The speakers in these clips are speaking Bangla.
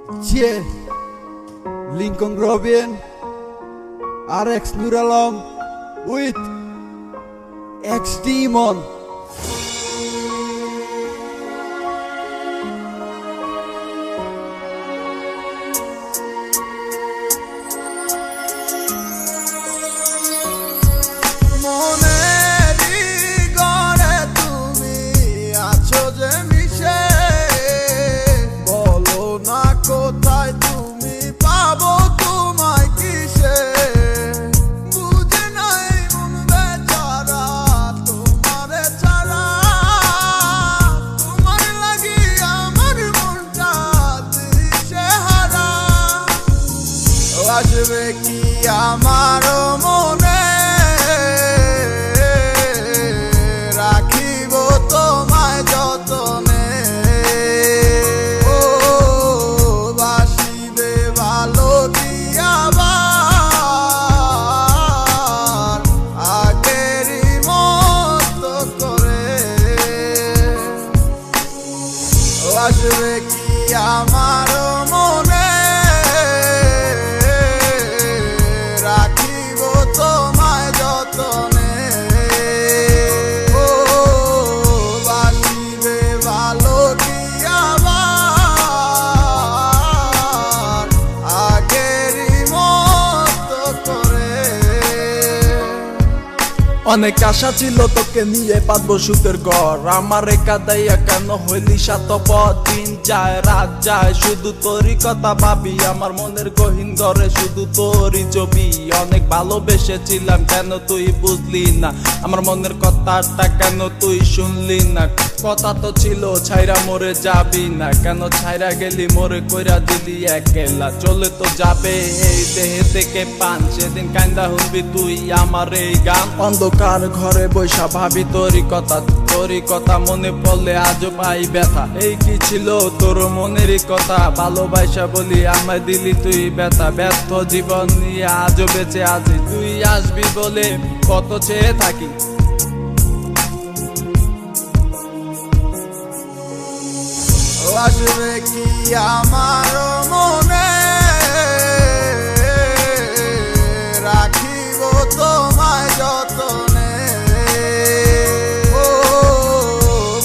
Yeah, Lincoln Robin, RX Nuralam with X Demon. কোথায় তুমি পাবো তোমায় কিসে বুঝে নাই মন বেচারা তোমারে ছাড়া তোমার লাগি আমার মনটা দিশেহারা আসবে কি আমার মনে রাখিব তোমায় যতনে আসবে কি আমার মনে রাখিব তোমায় যতনে ও বাসিবে ভালো কি আবার আগেরই মতো করে। অনেক আশা ছিল তোকে নিয়ে পাতবো সুখের ঘর, আমার কাদাইয়া কেন হইলি সাতপথ। দিন যায় রাত যায় শুধু তোরই কথা ভাবি, আমার মনের গহীন ঘরে শুধু তোরই ছবি। অনেক ভালোবেসেছিলাম কেন তুই বুঝলি না, আমার মনের কথাটা কেন তুই শুনলি না। কথা তো ছিল ছাইরা মরে যাবি না, কেন ছাইরা গেলি মরে কইরা দিলি একলা। চলে তো যাবে এই দেহে থেকে পান, সেদিন কান্দা শুনবি তুই আমার এই গান। অন্ধকার ঘরে বৈশা ভাবি তোরই কথা মনে পড়লে আজও পাই ব্যথা। এই কি ছিল তোর মনেরই কথা, ভালোবাসা বলি আমায় দিলি তুই ব্যথা। ব্যর্থ জীবন নিয়ে আজও বেঁচে আছি, তুই আসবি বলে কত চেয়ে থাকি। আসবে কি আমার মনে রাখিব তোমায় যতনে ও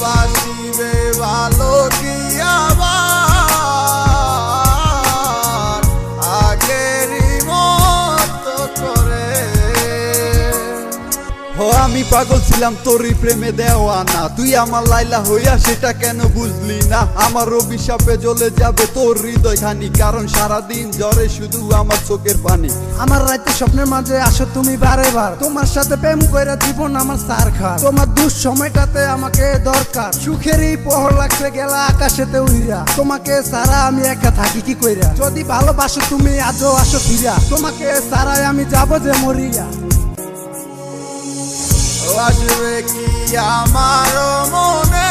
বাসিবে ভালো কি আবার আগেরই মতো করে। ও আমি পাগল ছিলাম তোরই প্রেমে দেওয়ানা, তুই আমার লাইলা হইয়া সেটা কেন বুঝলি না। আমার অভিশাপে জ্বলে যাবে তোর হৃদয় খানি, কারণ সারাদিন জ্বরে শুধু আমার চোখের পানি। আমার রাতে স্বপ্নের মাঝে আসো তুমি বারে বার, তোমার সাথে প্রেম কইরা জীবন আমার সার খা। তোমার দুঃসময়টাতে আমাকে দরকার, সুখেরই পহর লাগছে গেলা আকাশেতে উইরা। তোমাকে সারা আমি একা থাকি কি কইরা, যদি ভালোবাসো তুমি আজও আসো ফিরা। তোমাকে সারাই আমি যাবো যে মরিয়া। আসবে কি আমার মনে